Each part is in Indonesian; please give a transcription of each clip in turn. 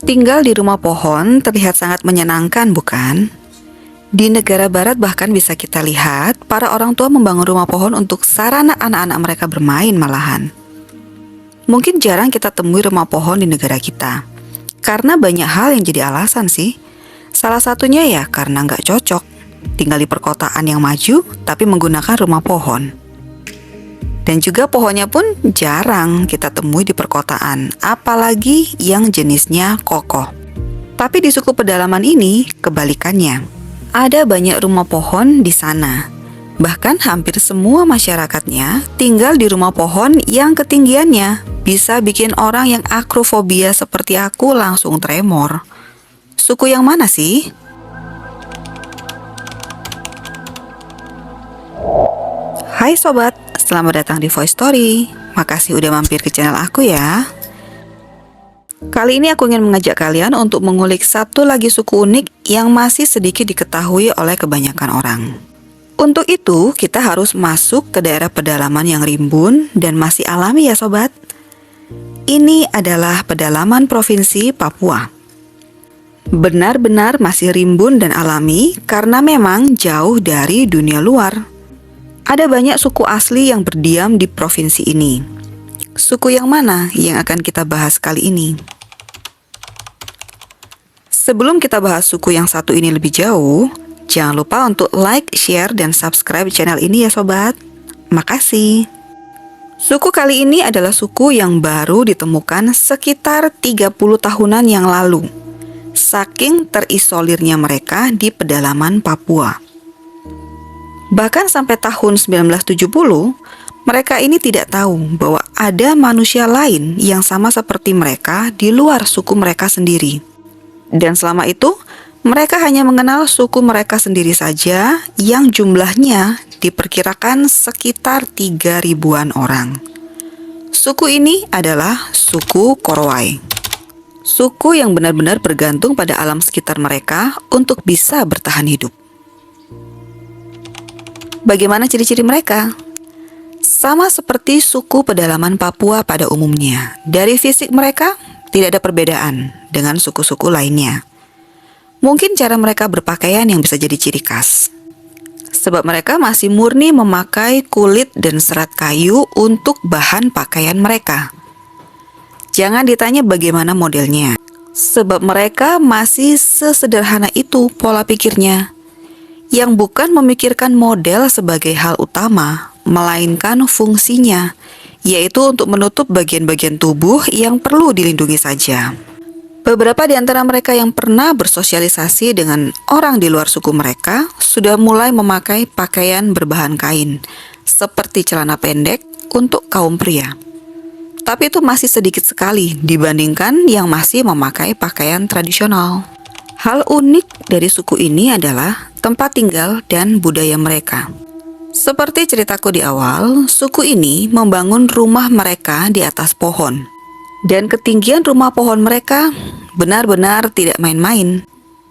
Tinggal di rumah pohon terlihat sangat menyenangkan, bukan? Di negara barat bahkan bisa kita lihat para orang tua membangun rumah pohon untuk sarana anak-anak mereka bermain malahan. Mungkin jarang kita temui rumah pohon di negara kita, karena banyak hal yang jadi alasan sih. Salah satunya ya karena nggak cocok tinggal di perkotaan yang maju tapi menggunakan rumah pohon. Dan juga pohonnya pun jarang kita temui di perkotaan, apalagi yang jenisnya kokoh. Tapi di suku pedalaman ini kebalikannya. Ada banyak rumah pohon di sana. Bahkan hampir semua masyarakatnya tinggal di rumah pohon yang ketinggiannya bisa bikin orang yang akrofobia seperti aku langsung tremor. Suku yang mana sih? Hai sobat, selamat datang di Voice Story. Makasih udah mampir ke channel aku ya. Kali ini aku ingin mengajak kalian untuk mengulik satu lagi suku unik yang masih sedikit diketahui oleh kebanyakan orang. Untuk itu, kita harus masuk ke daerah pedalaman yang rimbun dan masih alami ya sobat. Ini adalah pedalaman provinsi Papua. Benar-benar masih rimbun dan alami karena memang jauh dari dunia luar. Ada banyak suku asli yang berdiam di provinsi ini. Suku yang mana yang akan kita bahas kali ini? Sebelum kita bahas suku yang satu ini lebih jauh, jangan lupa untuk like, share, dan subscribe channel ini ya sobat. Makasih. Suku kali ini adalah suku yang baru ditemukan sekitar 30 tahunan yang lalu. Saking terisolirnya mereka di pedalaman Papua. Bahkan sampai tahun 1970, mereka ini tidak tahu bahwa ada manusia lain yang sama seperti mereka di luar suku mereka sendiri. Dan selama itu, mereka hanya mengenal suku mereka sendiri saja yang jumlahnya diperkirakan sekitar 3.000-an orang. Suku ini adalah suku Korowai. Suku yang benar-benar bergantung pada alam sekitar mereka untuk bisa bertahan hidup. Bagaimana ciri-ciri mereka? Sama seperti suku pedalaman Papua pada umumnya. Dari fisik mereka, tidak ada perbedaan dengan suku-suku lainnya. Mungkin cara mereka berpakaian yang bisa jadi ciri khas. Sebab mereka masih murni memakai kulit dan serat kayu untuk bahan pakaian mereka. Jangan ditanya bagaimana modelnya. Sebab mereka masih sesederhana itu pola pikirnya. Yang bukan memikirkan model sebagai hal utama, melainkan fungsinya, yaitu untuk menutup bagian-bagian tubuh yang perlu dilindungi saja. Beberapa di antara mereka yang pernah bersosialisasi dengan orang di luar suku mereka sudah mulai memakai pakaian berbahan kain, seperti celana pendek untuk kaum pria. Tapi itu masih sedikit sekali dibandingkan yang masih memakai pakaian tradisional. Hal unik dari suku ini adalah tempat tinggal dan budaya mereka. Seperti ceritaku di awal, suku ini membangun rumah mereka di atas pohon. Dan ketinggian rumah pohon mereka benar-benar tidak main-main.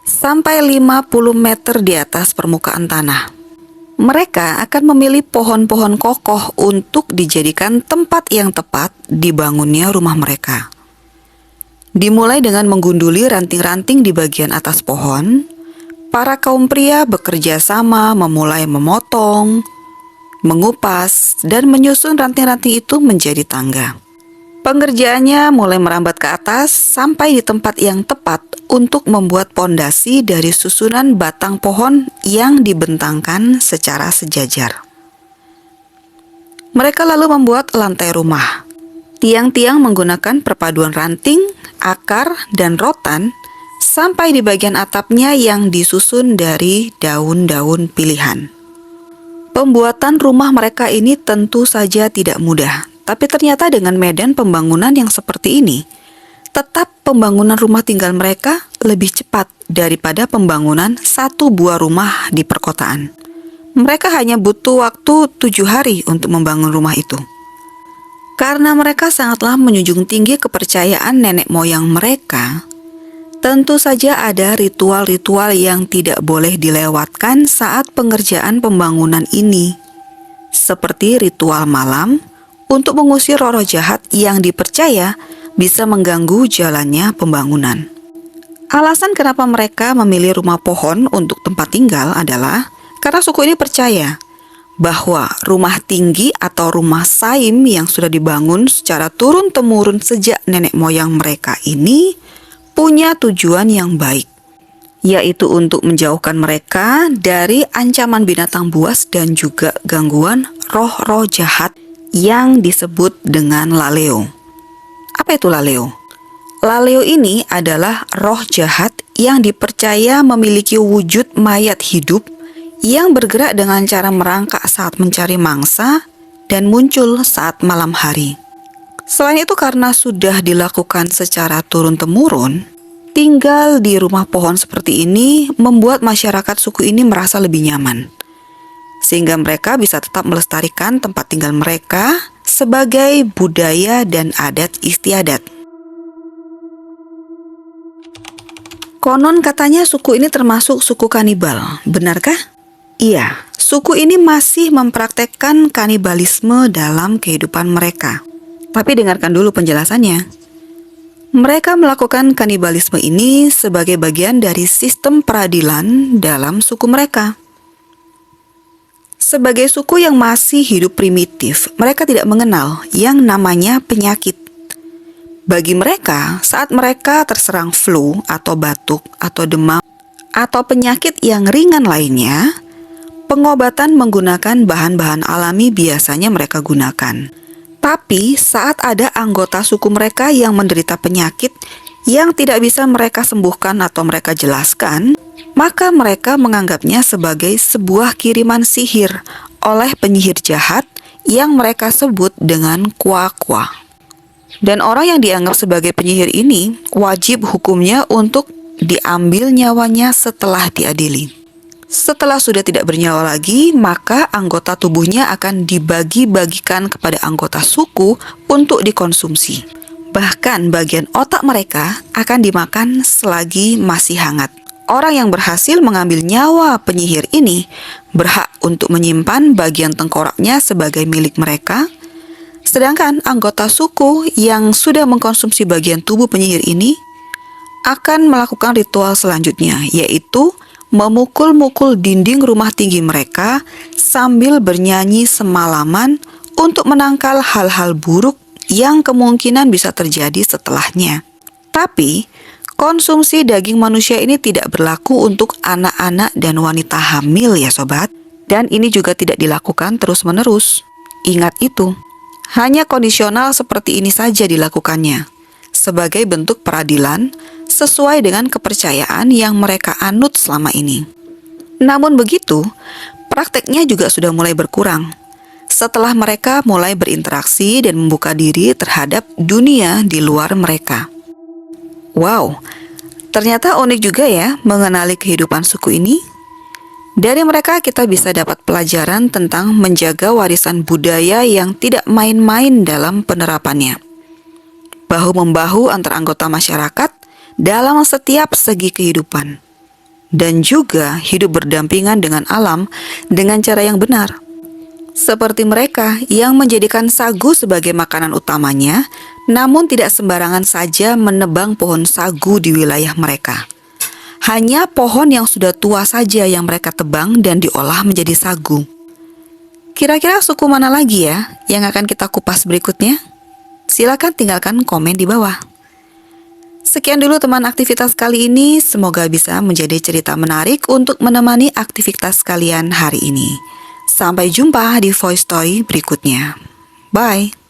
Sampai 50 meter di atas permukaan tanah. Mereka akan memilih pohon-pohon kokoh untuk dijadikan tempat yang tepat dibangunnya rumah mereka. Dimulai dengan menggunduli ranting-ranting di bagian atas pohon, para kaum pria bekerja sama memulai memotong, mengupas, dan menyusun ranting-ranting itu menjadi tangga. Pengerjaannya mulai merambat ke atas sampai di tempat yang tepat untuk membuat pondasi dari susunan batang pohon yang dibentangkan secara sejajar. Mereka lalu membuat lantai rumah. Tiang-tiang menggunakan perpaduan ranting, akar, dan rotan sampai di bagian atapnya yang disusun dari daun-daun pilihan. Pembuatan rumah mereka ini tentu saja tidak mudah, tapi ternyata dengan medan pembangunan yang seperti ini, tetap pembangunan rumah tinggal mereka lebih cepat daripada pembangunan satu buah rumah di perkotaan. Mereka hanya butuh waktu 7 hari untuk membangun rumah itu. Karena mereka sangatlah menjunjung tinggi kepercayaan nenek moyang mereka, tentu saja ada ritual-ritual yang tidak boleh dilewatkan saat pengerjaan pembangunan ini. Seperti ritual malam untuk mengusir roh-roh jahat yang dipercaya bisa mengganggu jalannya pembangunan. Alasan kenapa mereka memilih rumah pohon untuk tempat tinggal adalah karena suku ini percaya bahwa rumah tinggi atau rumah saim yang sudah dibangun secara turun-temurun sejak nenek moyang mereka ini punya tujuan yang baik, yaitu untuk menjauhkan mereka dari ancaman binatang buas dan juga gangguan roh-roh jahat yang disebut dengan laleo. Apa itu laleo? Laleo ini adalah roh jahat yang dipercaya memiliki wujud mayat hidup yang bergerak dengan cara merangkak saat mencari mangsa dan muncul saat malam hari. Selain itu, karena sudah dilakukan secara turun-temurun, tinggal di rumah pohon seperti ini membuat masyarakat suku ini merasa lebih nyaman, sehingga mereka bisa tetap melestarikan tempat tinggal mereka sebagai budaya dan adat istiadat. Konon katanya suku ini termasuk suku kanibal, benarkah? Iya, suku ini masih mempraktekkan kanibalisme dalam kehidupan mereka. Tapi dengarkan dulu penjelasannya. Mereka melakukan kanibalisme ini sebagai bagian dari sistem peradilan dalam suku mereka. Sebagai suku yang masih hidup primitif, mereka tidak mengenal yang namanya penyakit. Bagi mereka, saat mereka terserang flu atau batuk atau demam atau penyakit yang ringan lainnya, pengobatan menggunakan bahan-bahan alami biasanya mereka gunakan. Tapi saat ada anggota suku mereka yang menderita penyakit yang tidak bisa mereka sembuhkan atau mereka jelaskan, maka mereka menganggapnya sebagai sebuah kiriman sihir oleh penyihir jahat yang mereka sebut dengan kwa-kwa. Dan orang yang dianggap sebagai penyihir ini wajib hukumnya untuk diambil nyawanya setelah diadili. Setelah sudah tidak bernyawa lagi, maka anggota tubuhnya akan dibagi-bagikan kepada anggota suku untuk dikonsumsi. Bahkan bagian otak mereka akan dimakan selagi masih hangat. Orang yang berhasil mengambil nyawa penyihir ini berhak untuk menyimpan bagian tengkoraknya sebagai milik mereka. Sedangkan anggota suku yang sudah mengkonsumsi bagian tubuh penyihir ini akan melakukan ritual selanjutnya, yaitu memukul-mukul dinding rumah tinggi mereka sambil bernyanyi semalaman untuk menangkal hal-hal buruk yang kemungkinan bisa terjadi setelahnya. Tapi, konsumsi daging manusia ini tidak berlaku untuk anak-anak dan wanita hamil ya sobat. Dan ini juga tidak dilakukan terus-menerus. Ingat itu. Hanya kondisional seperti ini saja dilakukannya, sebagai bentuk peradilan sesuai dengan kepercayaan yang mereka anut selama ini. Namun begitu, prakteknya juga sudah mulai berkurang setelah mereka mulai berinteraksi dan membuka diri terhadap dunia di luar mereka. Wow, ternyata unik juga ya mengenali kehidupan suku ini. Dari mereka kita bisa dapat pelajaran tentang menjaga warisan budaya yang tidak main-main dalam penerapannya. Bahu-membahu antar anggota masyarakat dalam setiap segi kehidupan. Dan juga hidup berdampingan dengan alam dengan cara yang benar. Seperti mereka yang menjadikan sagu sebagai makanan utamanya, namun tidak sembarangan saja menebang pohon sagu di wilayah mereka. Hanya pohon yang sudah tua saja yang mereka tebang dan diolah menjadi sagu. Kira-kira suku mana lagi ya yang akan kita kupas berikutnya? Silakan tinggalkan komen di bawah. Sekian dulu teman aktivitas kali ini, semoga bisa menjadi cerita menarik untuk menemani aktivitas kalian hari ini. Sampai jumpa di Voice Toy berikutnya. Bye!